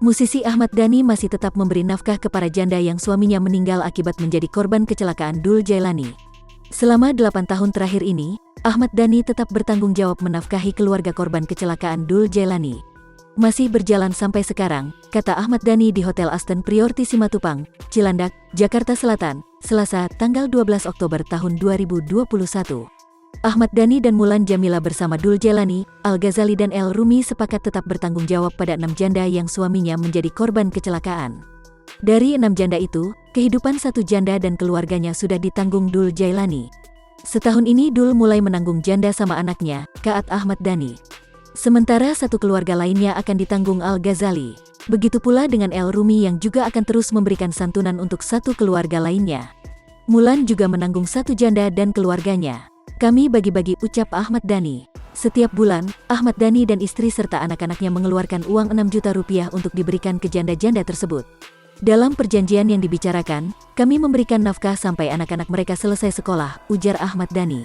Musisi Ahmad Dhani masih tetap memberi nafkah kepada janda yang suaminya meninggal akibat menjadi korban kecelakaan Dul Jailani. Selama 8 tahun terakhir ini, Ahmad Dhani tetap bertanggung jawab menafkahi keluarga korban kecelakaan Dul Jailani. Masih berjalan sampai sekarang, kata Ahmad Dhani di Hotel Aston Priority Simatupang, Cilandak, Jakarta Selatan, Selasa, tanggal 12 Oktober tahun 2021. Ahmad Dhani dan Mulan Jamila bersama Dul Jailani, Al Ghazali dan El Rumi sepakat tetap bertanggung jawab pada 6 janda yang suaminya menjadi korban kecelakaan. Dari 6 janda itu, kehidupan 1 janda dan keluarganya sudah ditanggung Dul Jailani. Setahun ini Dul mulai menanggung janda sama anaknya, Kaat Ahmad Dhani. Sementara 1 keluarga lainnya akan ditanggung Al Ghazali. Begitu pula dengan El Rumi yang juga akan terus memberikan santunan untuk 1 keluarga lainnya. Mulan juga menanggung 1 janda dan keluarganya. Kami bagi-bagi, ucap Ahmad Dhani. Setiap bulan, Ahmad Dhani dan istri serta anak-anaknya mengeluarkan uang 6 juta rupiah untuk diberikan ke janda-janda tersebut. Dalam perjanjian yang dibicarakan, kami memberikan nafkah sampai anak-anak mereka selesai sekolah, ujar Ahmad Dhani.